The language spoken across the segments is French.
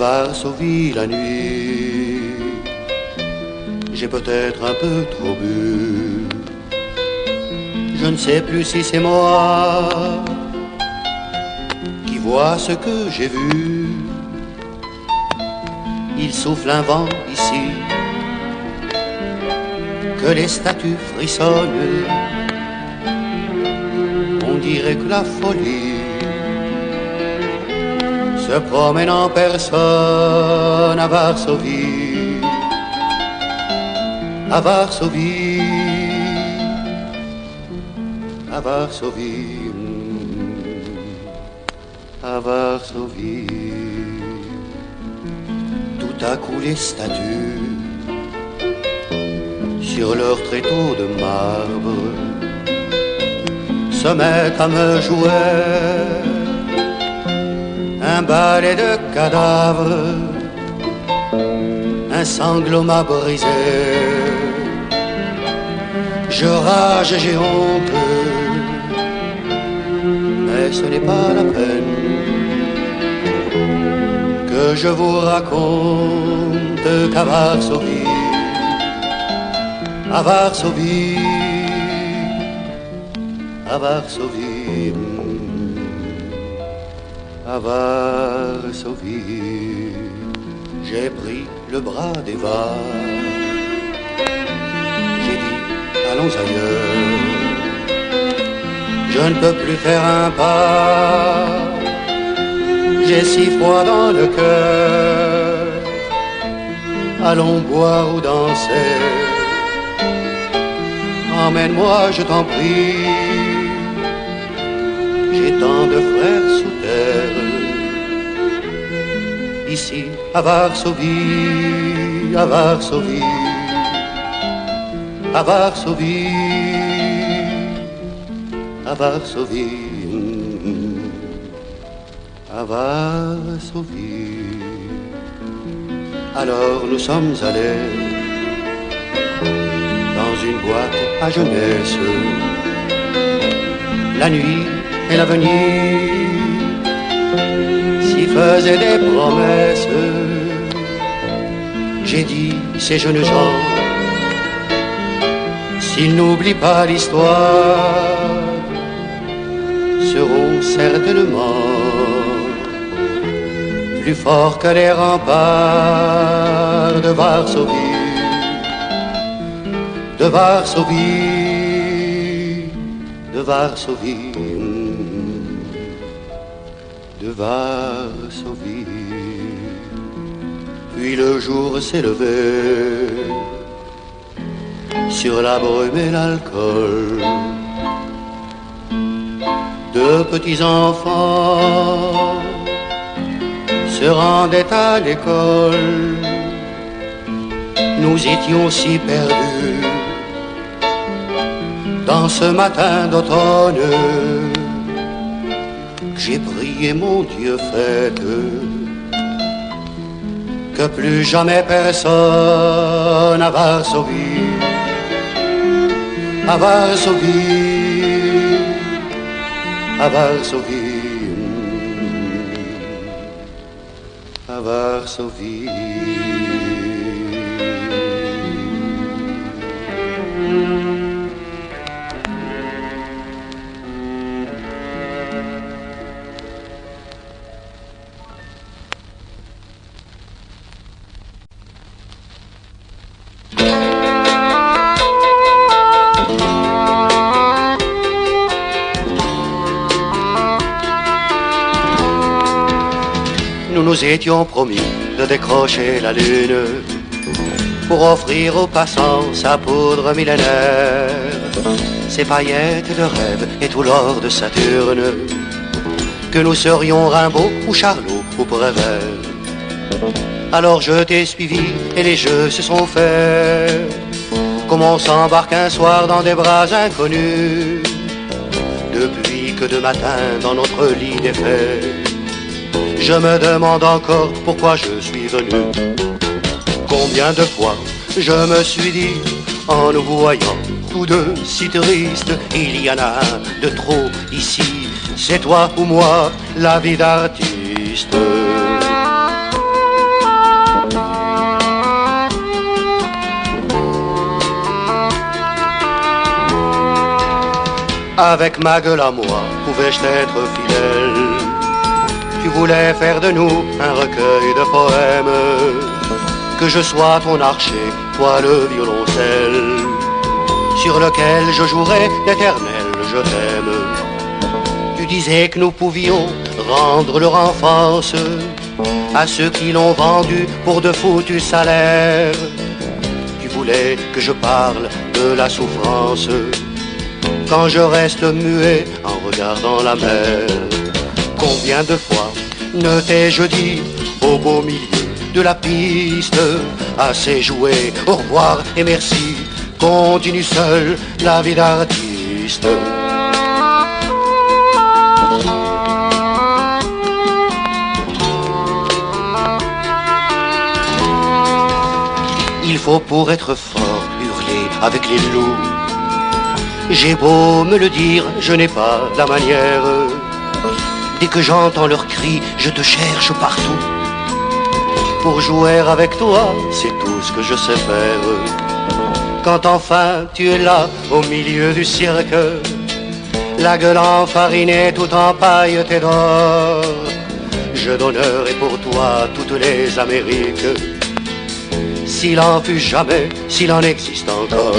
Varsovie la nuit. J'ai peut-être un peu trop bu. Je ne sais plus si c'est moi qui vois ce que j'ai vu. Il souffle un vent ici, que les statues frissonnent. On dirait que la folie se promène en personne à Varsovie, à Varsovie, à Varsovie, à Varsovie. Tout à coup les statues sur leurs tréteaux de marbre se mettent à me jouer un ballet de cadavres. Un sanglot m'a brisé. Je rage et j'ai honte, mais ce n'est pas la peine que je vous raconte qu'à Varsovie, à Varsovie, à Varsovie, à Varsovie, j'ai pris le bras d'Eva. J'ai dit, allons ailleurs. Je ne peux plus faire un pas. J'ai si froid dans le cœur. Allons boire ou danser. Emmène-moi, je t'en prie. J'ai tant de frères sous terre. Ici, à Varsovie, à Varsovie, à Varsovie, à Varsovie, à Varsovie. Alors nous sommes allés dans une boîte à jeunesse. La nuit et l'avenir s'y faisaient des promesses. J'ai dit, ces jeunes gens, s'ils n'oublient pas l'histoire, seront certainement plus forts que les remparts de Varsovie, de Varsovie, de Varsovie, de Varsovie. Puis le jour s'est levé sur la brume et l'alcool. Deux petits enfants se rendaient à l'école. Nous étions si perdus dans ce matin d'automne que j'ai prié mon Dieu fait que plus jamais personne à Varsovie, à Varsovie, à Varsovie, à Varsovie. Nous nous étions promis de décrocher la lune pour offrir aux passants sa poudre millénaire, ses paillettes de rêve et tout l'or de Saturne, que nous serions Rimbaud ou Charlot ou Prévert. Alors je t'ai suivi et les jeux se sont faits, comme on s'embarque un soir dans des bras inconnus. Depuis que de matin dans notre lit défait, je me demande encore pourquoi je suis venu. Combien de fois je me suis dit, en nous voyant tous deux si tristes, il y en a de trop ici, c'est toi ou moi, la vie d'artiste. Avec ma gueule à moi, pouvais-je t'être fidèle? Tu voulais faire de nous un recueil de poèmes, que je sois ton archer, toi le violoncelle, sur lequel je jouerai l'éternel je t'aime. Tu disais que nous pouvions rendre leur enfance à ceux qui l'ont vendu pour de foutus salaires. Tu voulais que je parle de la souffrance quand je reste muet en regardant la mer. Combien de fois ne t'ai-je dit au beau milieu de la piste, assez joué, au revoir et merci, continue seul la vie d'artiste. Il faut pour être fort hurler avec les loups. J'ai beau me le dire, je n'ai pas la manière. Dès que j'entends leurs cris, je te cherche partout. Pour jouer avec toi, c'est tout ce que je sais faire. Quand enfin tu es là, au milieu du cirque, la gueule enfarinée, tout en pailleté d'or, je donnerai pour toi toutes les Amériques, s'il en fut jamais, s'il en existe encore.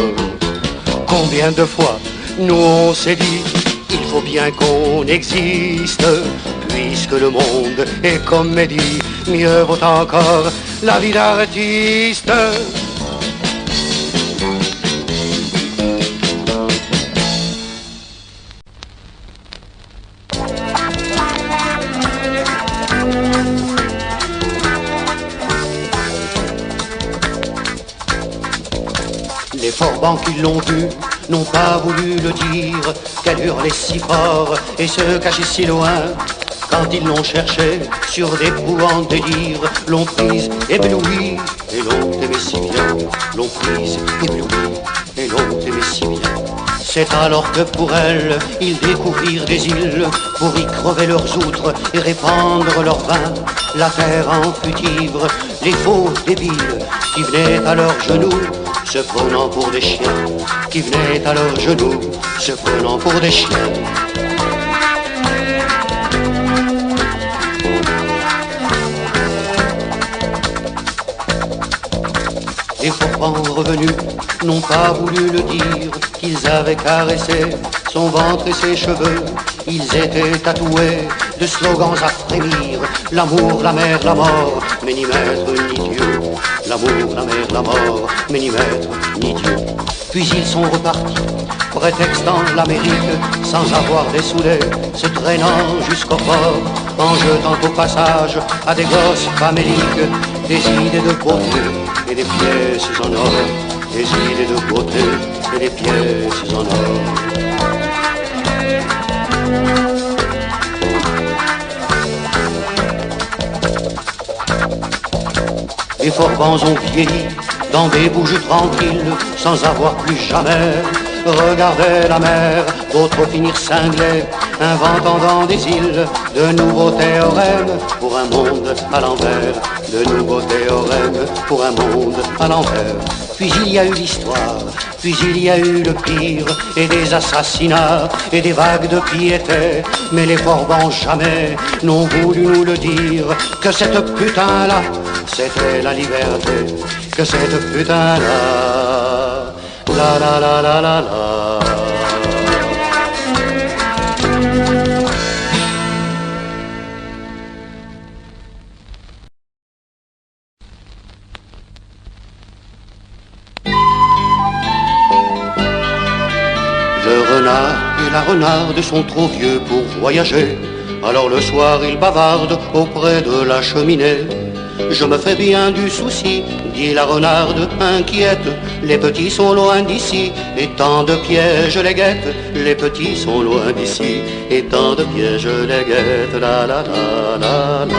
Combien de fois nous on s'est dit, il faut bien qu'on existe, puisque le monde est comédie, mieux vaut encore la vie d'artiste. Les forbans qui l'ont vu n'ont pas voulu le dire, qu'elle hurlait si fort et se cachait si loin. Quand ils l'ont cherchée sur d'épouvants délires, l'ont prise, éblouie, et l'ont aimée si bien. L'ont prise, éblouie, et l'ont aimée si bien. C'est alors que pour elle, ils découvrirent des îles, pour y crever leurs outres et répandre leur vin. La terre en fut ivre, les faux débiles qui venaient à leurs genoux, se prenant pour des chiens, qui venaient à leurs genoux, se prenant pour des chiens. Les forbans revenus n'ont pas voulu le dire, qu'ils avaient caressé son ventre et ses cheveux. Ils étaient tatoués de slogans à frémir, l'amour, la mer, la mort, mais ni maître ni Dieu. L'amour, la mer, la mort, mais ni maître ni Dieu. Puis ils sont repartis, prétextant l'Amérique, sans avoir dessoulé, se traînant jusqu'au port, en jetant au passage à des gosses faméliques des idées de beauté et des pièces en or, des idées de beauté et des pièces en or. Les forbans ont vieilli dans des bouges tranquilles, sans avoir plus jamais regardé la mer. D'autres finirent cinglés, inventant dans des îles de nouveaux théorèmes pour un monde à l'envers, de nouveaux théorèmes pour un monde à l'envers. Puis il y a eu l'histoire, puis il y a eu le pire, et des assassinats, et des vagues de piété. Mais les forbans jamais n'ont voulu nous le dire, que cette putain-là, c'était la liberté, que cette putain-là, la la la la la la. Le renard et la renarde sont trop vieux pour voyager, alors le soir ils bavardent auprès de la cheminée. Je me fais bien du souci, dit la renarde inquiète, les petits sont loin d'ici, et tant de pièges les guettent. Les petits sont loin d'ici, et tant de pièges les guettent. La la la la la.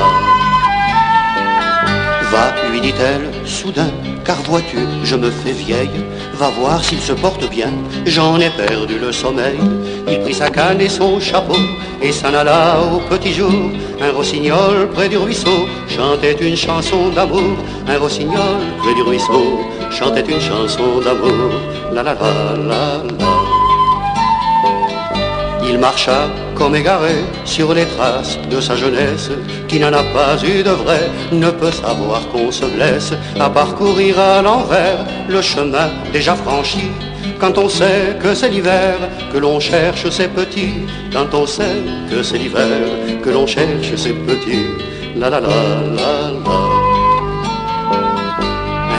Va, lui dit-elle, soudain, car vois-tu, je me fais vieille. Va voir s'il se porte bien, j'en ai perdu le sommeil. Il prit sa canne et son chapeau, et s'en alla au petit jour. Un rossignol près du ruisseau chantait une chanson d'amour. Un rossignol près du ruisseau chantait une chanson d'amour. La la la la la. Il marcha comme égaré sur les traces de sa jeunesse, qui n'en a pas eu de vrai, ne peut savoir qu'on se blesse à parcourir à l'envers le chemin déjà franchi. Quand on sait que c'est l'hiver, que l'on cherche ses petits, quand on sait que c'est l'hiver, que l'on cherche ses petits, la la la la la.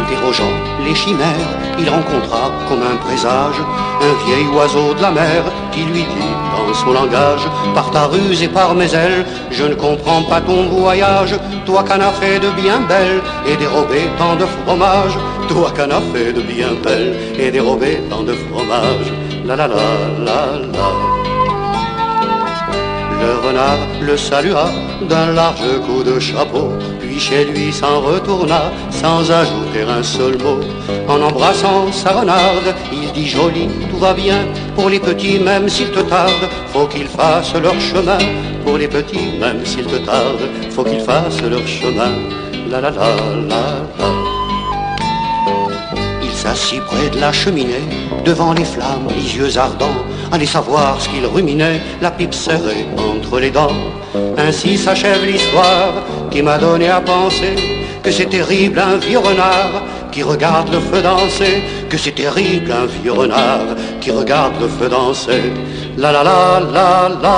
Interrogeant les chimères, il rencontra comme un présage un vieil oiseau de la mer qui lui dit dans son langage: par ta ruse et par mes ailes, je ne comprends pas ton voyage. Toi qu'en as fait de bien belle et dérobé tant de fromage, toi qu'en as fait de bien belle et dérobé tant de fromage, la la la la la. Le renard le salua d'un large coup de chapeau, puis chez lui s'en retourna sans ajouter un seul mot. En embrassant sa renarde, il dit: joli, tout va bien. Pour les petits, même s'il te tarde, faut qu'ils fassent leur chemin. Pour les petits, même s'il te tarde, faut qu'ils fassent leur chemin. La la la la la. Il s'assit près de la cheminée, devant les flammes, les yeux ardents, allez savoir ce qu'il ruminait, la pipe serrée entre les dents. Ainsi s'achève l'histoire qui m'a donné à penser que c'est terrible un vieux renard qui regarde le feu danser, que c'est terrible un vieux renard qui regarde le feu danser. La la la la la.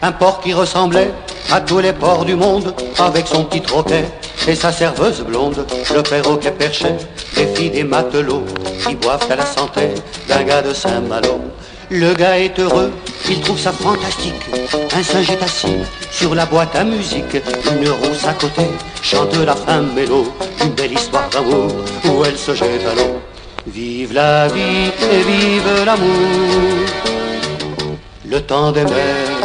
Un porc qui ressemblait à tous les porcs du monde, avec son petit troquet et sa serveuse blonde. Le perroquet perchait des filles des matelots qui boivent à la santé d'un gars de Saint-Malo. Le gars est heureux, il trouve ça fantastique. Un singe est assis sur la boîte à musique, une rousse à côté chante la femme mélo, une belle histoire d'amour où elle se jette à l'eau. Vive la vie et vive l'amour, le temps des mers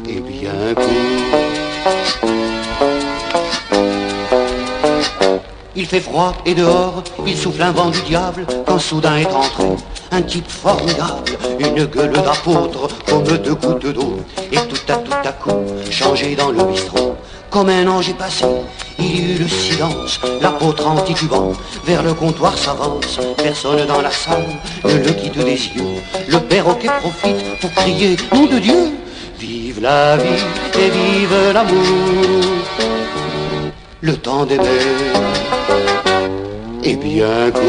est bien court. Il fait froid et dehors, il souffle un vent du diable, quand soudain est entré un type formidable, une gueule d'apôtre comme deux gouttes d'eau, et tout à coup, changé dans le bistrot. Comme un ange est passé, il y eut le silence, l'apôtre en titubant vers le comptoir s'avance. Personne dans la salle ne le quitte des yeux. Le perroquet profite pour crier: nom de Dieu, vive la vie et vive l'amour, le temps d'aimer est bien court.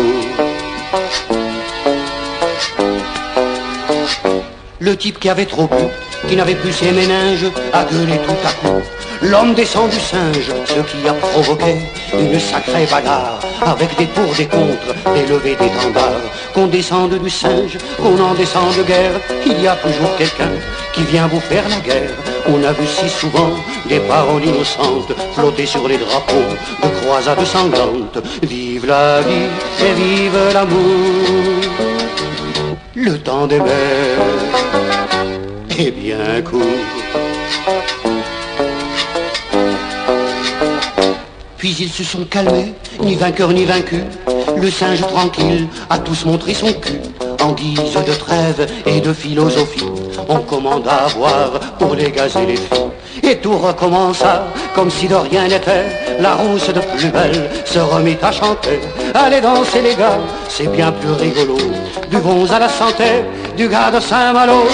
Le type qui avait trop bu, qui n'avait plus ses méninges, a gueulé tout à coup. L'homme descend du singe, ce qui a provoqué une sacrée bagarre, avec des pour, des contre, des levées d'étendards. Qu'on descende du singe, qu'on en descende de guerre, il y a toujours quelqu'un qui vient vous faire la guerre. On a vu si souvent des paroles innocentes flotter sur les drapeaux de croisades sanglantes. Vive la vie et vive l'amour, le temps des mers est bien court. Puis ils se sont calmés, ni vainqueurs ni vaincus. Le singe tranquille a tous montré son cul. En guise de trêve et de philosophie, on commanda à boire pour les gaz et les filles. Et tout recommença comme si de rien n'était. La rousse de plus belle se remit à chanter. Allez danser les gars, c'est bien plus rigolo. Buvons à la santé du gars de Saint-Malo.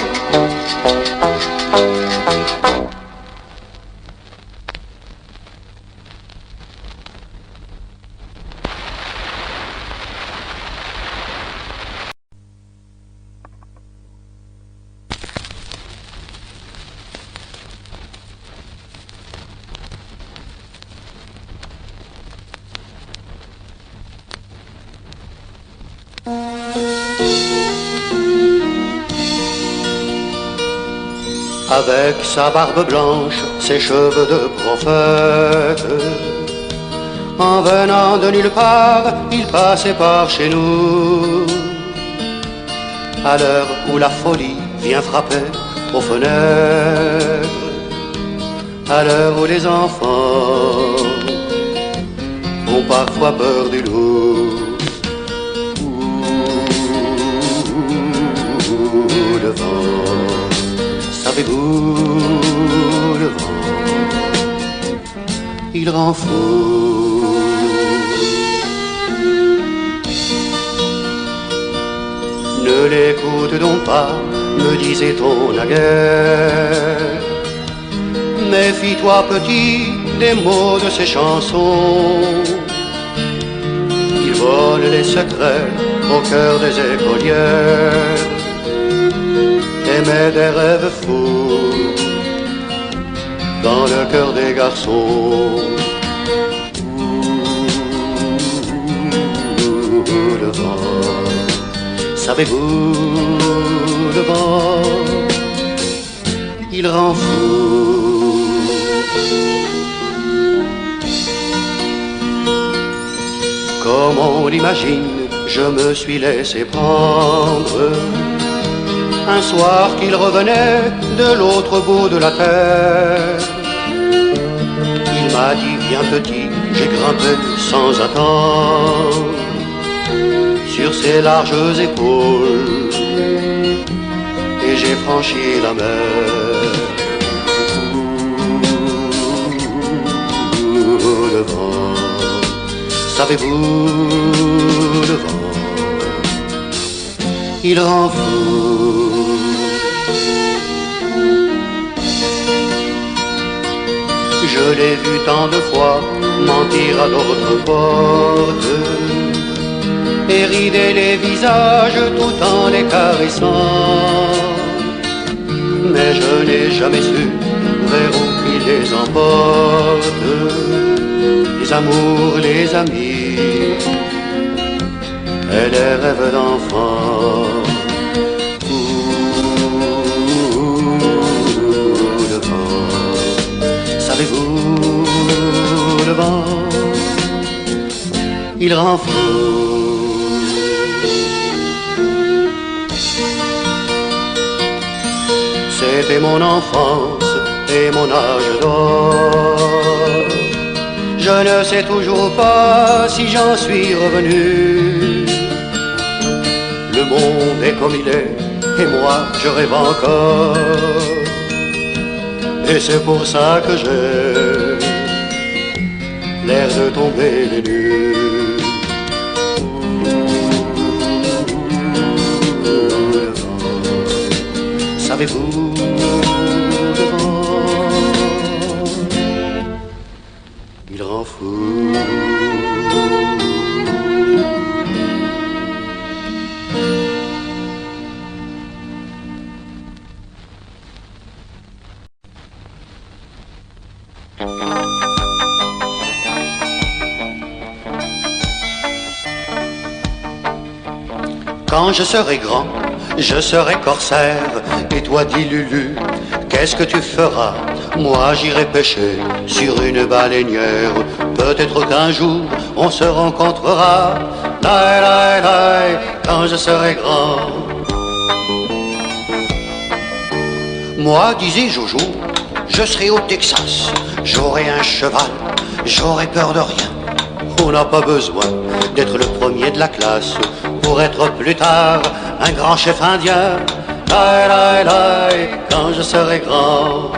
Avec sa barbe blanche, ses cheveux de prophète, en venant de nulle part, il passait par chez nous. À l'heure où la folie vient frapper aux fenêtres, à l'heure où les enfants ont parfois peur du loup. le vent, savez-vous le vent, il rend fou. Ne l'écoute donc pas, me disait-on naguère. Méfie-toi petit des mots de ces chansons. Il vole les secrets au cœur des écolières et met des rêves fous dans le cœur des garçons. Le vent, savez-vous le vent, il rend fou. Comme on l'imagine, je me suis laissé prendre un soir qu'il revenait de l'autre bout de la terre. Il m'a dit viens petit, j'ai grimpé sans attendre sur ses larges épaules et j'ai franchi la mer. Le vent, savez-vous le vent, il rend fou. Je l'ai vu tant de fois mentir à d'autres portes et rider les visages tout en les caressant. Mais je n'ai jamais su vers où il les emporte, les amours, les amis et les rêves d'enfant. Le vent, savez-vous le vent, il rend fou. C'était mon enfance et mon âge d'or. Je ne sais toujours pas si j'en suis revenu. Le monde est comme il est et moi je rêve encore. Et c'est pour ça que j'ai l'air de tomber des nues. Savez-vous le vent, il rend fou. Quand je serai grand, je serai corsaire. Et toi dis Lulu, qu'est-ce que tu feras? Moi j'irai pêcher sur une baleinière. Peut-être qu'un jour on se rencontrera. Lai, lai, lai, quand je serai grand. Moi disait Jojo, je serai au Texas. J'aurai un cheval, j'aurai peur de rien. On n'a pas besoin d'être le premier de la classe pour être plus tard un grand chef indien. Lai, lai, lai, quand je serai grand.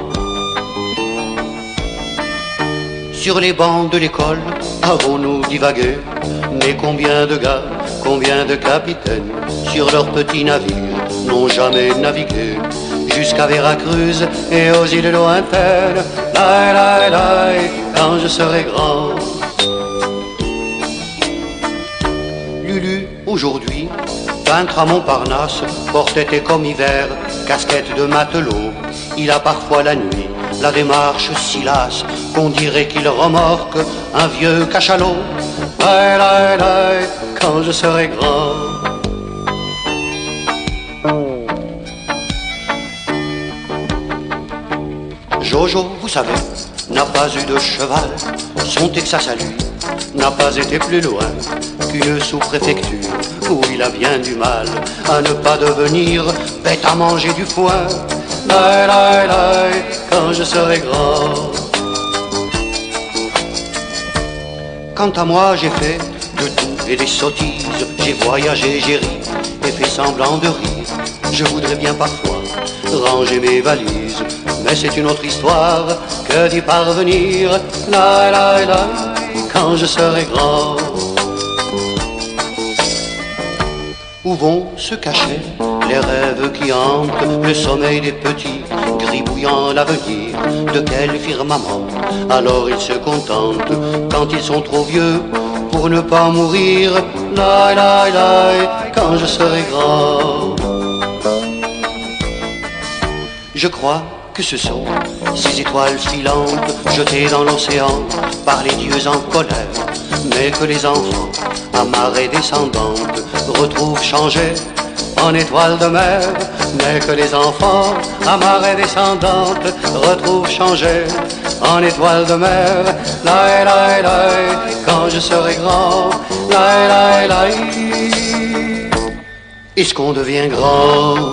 Sur les bancs de l'école, avons-nous divagué? Mais combien de gars, combien de capitaines sur leurs petits navires n'ont jamais navigué jusqu'à Veracruz et aux îles lointaines. Lai, lai, lai, quand je serai grand. Lulu, aujourd'hui, peintre à Montparnasse, porte été comme hiver, casquette de matelot. Il a parfois la nuit la démarche si lasse qu'on dirait qu'il remorque un vieux cachalot. Lai, lai, lai, quand je serai grand. Jojo, vous savez, n'a pas eu de cheval. Son Texas à lui n'a pas été plus loin qu'une sous-préfecture où il a bien du mal à ne pas devenir bête à manger du foin. Lai, lai, lai, quand je serai grand. Quant à moi, j'ai fait de tout et des sottises. J'ai voyagé, j'ai ri et fait semblant de rire. Je voudrais bien parfois ranger mes valises, mais c'est une autre histoire que d'y parvenir. La la la, quand je serai grand. Où vont se cacher les rêves qui hantent le sommeil des petits, gribouillant l'avenir de quel firmament? Alors ils se contentent, quand ils sont trop vieux, pour ne pas mourir. La la la, quand je serai grand. Je crois que ce sont ces étoiles filantes jetées dans l'océan par les dieux en colère, mais que les enfants à marée descendante retrouvent changées en étoiles de mer, mais que les enfants à marée descendante retrouvent changées en étoiles de mer. La la la, quand je serai grand. La la la, est-ce qu'on devient grand?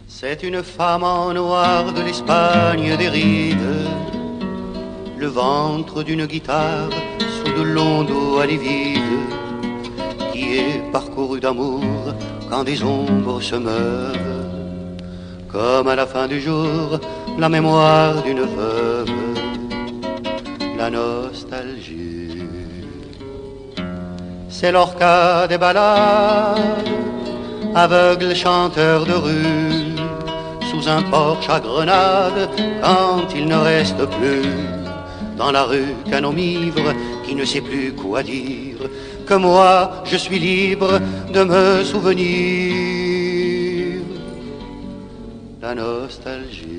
C'est une femme en noir de l'Espagne des rides, le ventre d'une guitare sous de longs dos livides, qui est parcouru d'amour quand des ombres se meurent, comme à la fin du jour la mémoire d'une veuve, la nostalgie. C'est l'orca des ballades, aveugle chanteur de rue, sous un porche à grenade, quand il ne reste plus dans la rue qu'un homme ivre qui ne sait plus quoi dire, que moi je suis libre de me souvenir. La nostalgie.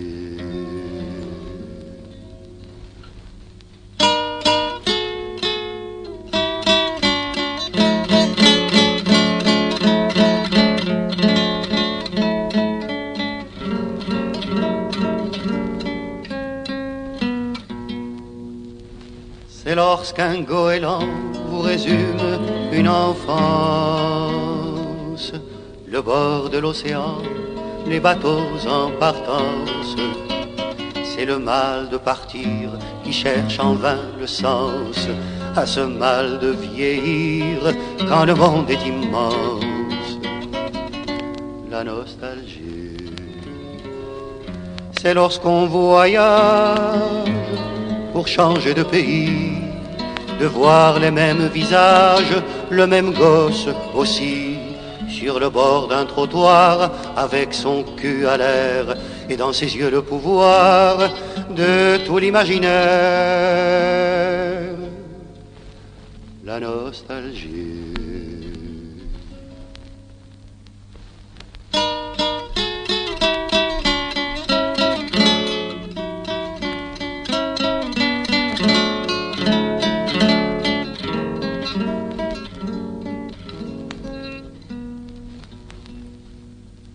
C'est lorsqu'un goéland vous résume une enfance, le bord de l'océan, les bateaux en partance. C'est le mal de partir qui cherche en vain le sens à ce mal de vieillir quand le monde est immense. La nostalgie. C'est lorsqu'on voyage pour changer de pays, de voir les mêmes visages, le même gosse aussi, sur le bord d'un trottoir, avec son cul à l'air, et dans ses yeux le pouvoir de tout l'imaginaire. La nostalgie.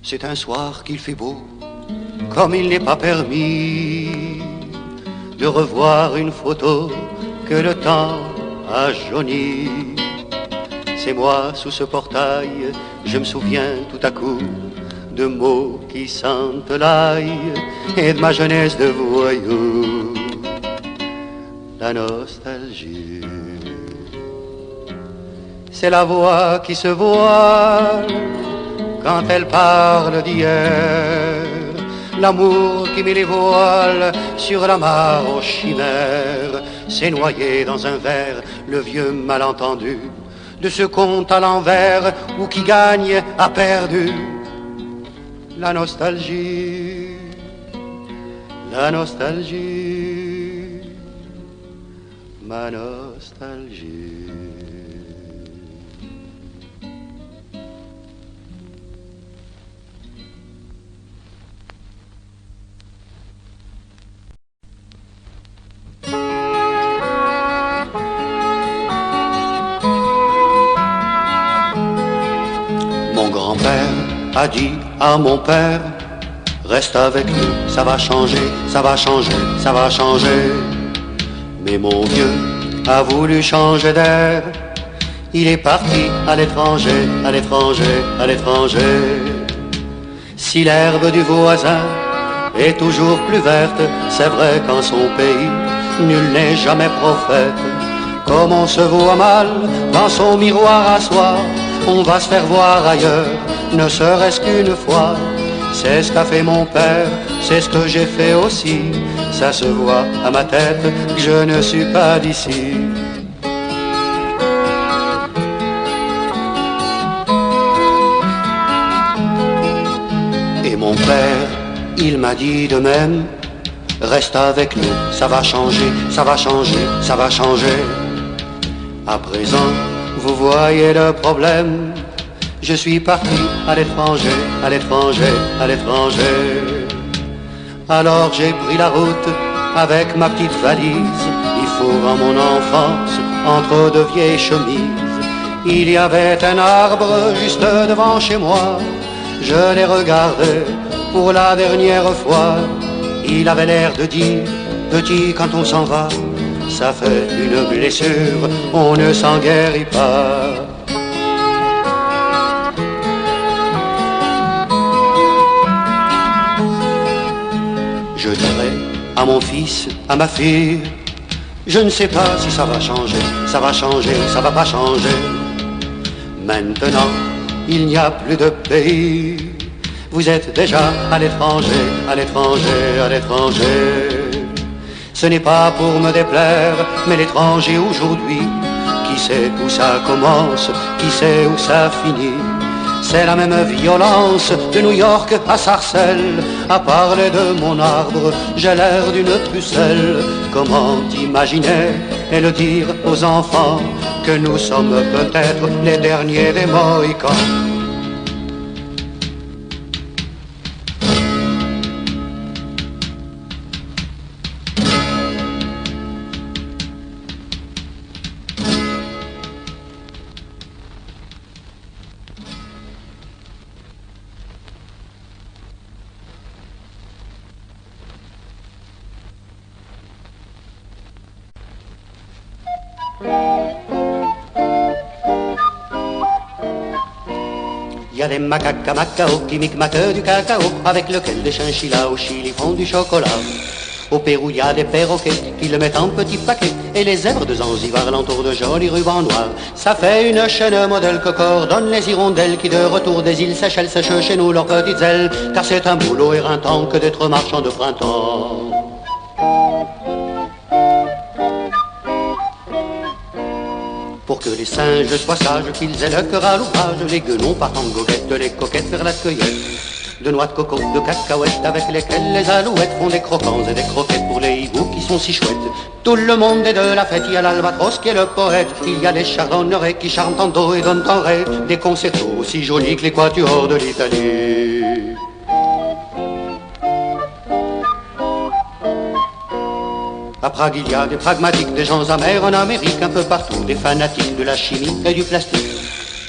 C'est un soir qu'il fait beau, comme il n'est pas permis de revoir une photo que le temps a jaunie. C'est moi sous ce portail, je me souviens tout à coup de mots qui sentent l'ail et de ma jeunesse de voyou. La nostalgie. C'est la voix qui se voile quand elle parle d'hier, l'amour qui met les voiles sur la mare aux chimères. C'est noyé dans un verre le vieux malentendu de ce conte à l'envers où qui gagne a perdu. La nostalgie, la nostalgie, ma nostalgie. Mon grand-père a dit à mon père, reste avec nous, ça va changer, ça va changer, ça va changer. Mais mon vieux a voulu changer d'air, il est parti à l'étranger, à l'étranger, à l'étranger. Si l'herbe du voisin est toujours plus verte, c'est vrai qu'en son pays, nul n'est jamais prophète. Comme on se voit mal dans son miroir à soi, on va se faire voir ailleurs, ne serait-ce qu'une fois. C'est ce qu'a fait mon père, c'est ce que j'ai fait aussi. Ça se voit à ma tête que je ne suis pas d'ici. Et mon père, il m'a dit de même, reste avec nous, ça va changer, ça va changer, ça va changer. À présent, vous voyez le problème, je suis parti à l'étranger, à l'étranger, à l'étranger. Alors j'ai pris la route avec ma petite valise, il faut en mon enfance, entre deux vieilles chemises. Il y avait un arbre juste devant chez moi, je l'ai regardé pour la dernière fois. Il avait l'air de dire, petit, quand on s'en va, ça fait une blessure, on ne s'en guérit pas. Je dirais à mon fils, à ma fille, je ne sais pas si ça va changer, ça va changer, ça va pas changer. Maintenant, il n'y a plus de pays, vous êtes déjà à l'étranger, à l'étranger, à l'étranger. Ce n'est pas pour me déplaire, mais l'étranger aujourd'hui, qui sait où ça commence, qui sait où ça finit. C'est la même violence de New York à Sarcelles. À parler de mon arbre, j'ai l'air d'une pucelle. Comment imaginer et le dire aux enfants que nous sommes peut-être les derniers des Mohicans. Il y a des macaques à Macao qui micmaquent du cacao, avec lequel des chinchillas au Chili font du chocolat. Au Pérou, il y a des perroquets qui le mettent en petits paquets, et les zèbres de Zanzibar l'entourent de jolis rubans noirs. Ça fait une chaîne modèle que coordonne les hirondelles qui de retour des îles Seychelles sèchent chez nous leurs petites ailes, car c'est un boulot éreintant que d'être marchand de printemps. Pour que les singes soient sages, qu'ils aient le cœur à l'ouvrage, les guenons partent en goguette, les coquettes vers la cueillette. De noix de coco, de cacahuètes, avec lesquelles les alouettes font des croquants et des croquettes pour les hiboux qui sont si chouettes. Tout le monde est de la fête, il y a l'albatros qui est le poète, il y a les chardonnerets qui chantent en do et donnent en ré, des concertos aussi jolis que les quatuors de l'Italie. À Prague, il y a des pragmatiques, des gens amers en Amérique, un peu partout, des fanatiques de la chimie et du plastique.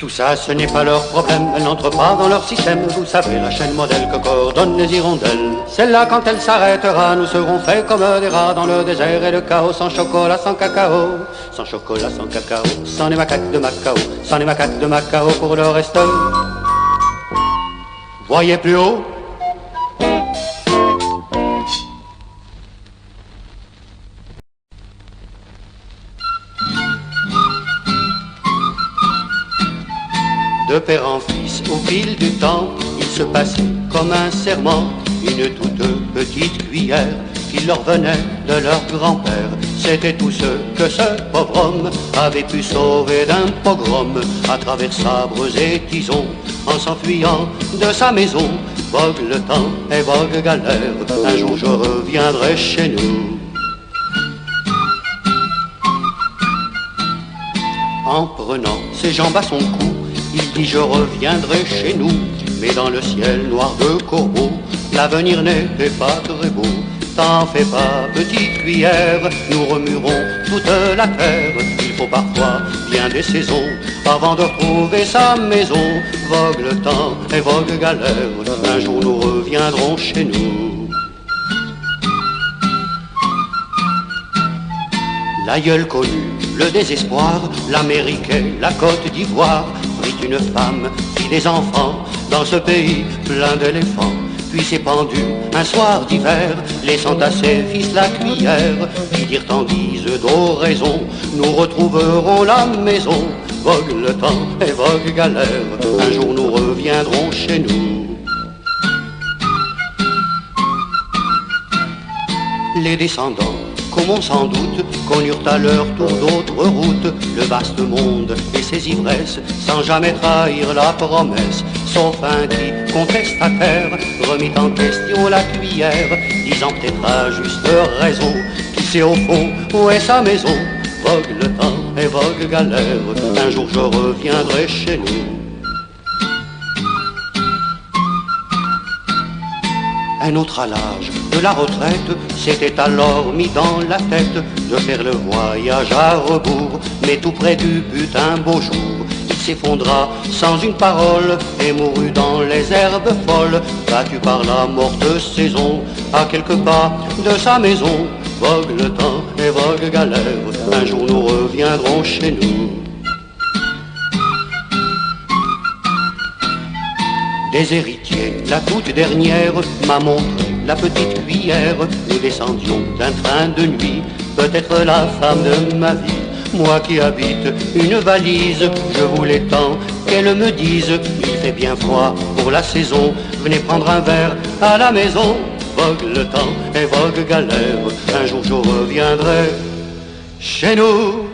Tout ça, ce n'est pas leur problème, elles n'entrent pas dans leur système. Vous savez, la chaîne modèle que coordonnent les hirondelles. Celle-là, quand elle s'arrêtera, nous serons faits comme des rats dans le désert et le chaos, sans chocolat, sans cacao. Sans chocolat, sans cacao, sans les macaques de Macao, sans les macaques de Macao pour le reste. Voyez plus haut. De père en fils, au fil du temps, il se passait comme un serment, une toute petite cuillère qui leur venait de leur grand-père. C'était tout ce que ce pauvre homme avait pu sauver d'un pogrom, à travers sabres et tisons, en s'enfuyant de sa maison. Vogue le temps et vogue galère, un jour je reviendrai chez nous. En prenant ses jambes à son cou, il dit je reviendrai chez nous, mais dans le ciel noir de corbeaux, l'avenir n'était pas très beau. T'en fais pas, petite cuillère, nous remuerons toute la terre. Il faut parfois bien des saisons avant de retrouver sa maison. Vogue le temps et vogue galère, un jour nous reviendrons chez nous. L'aïeul connu, le désespoir, l'Amérique et la Côte d'Ivoire, prit une femme, fit des enfants, dans ce pays plein d'éléphants. Puis s'est pendu un soir d'hiver, laissant à ses fils la cuillère, qui dirent en guise d'oraison, nous retrouverons la maison. Vogue le temps et vogue galère, un jour nous reviendrons chez nous. Les descendants, comme on s'en doute, connurent à leur tour d'autres routes, le vaste monde et ses ivresses, sans jamais trahir la promesse. Sauf un qui, contestataire, remit en question la cuillère, disant peut-être à juste raison, qui sait au fond où est sa maison. Vogue le temps et vogue galère, un jour je reviendrai chez nous. Un autre à l'âge de la retraite s'était alors mis dans la tête de faire le voyage à rebours, mais tout près du but un beau jour. Il s'effondra sans une parole et mourut dans les herbes folles, battu par la morte saison à quelques pas de sa maison. Vogue le temps et vogue galère, un jour nous reviendrons chez nous. Des héritiers, la toute dernière m'a montré la petite cuillère. Nous descendions d'un train de nuit, peut-être la femme de ma vie. Moi qui habite une valise, je voulais tant qu'elle me dise, il fait bien froid pour la saison, venez prendre un verre à la maison. Vogue le temps et vogue galère, un jour je reviendrai chez nous.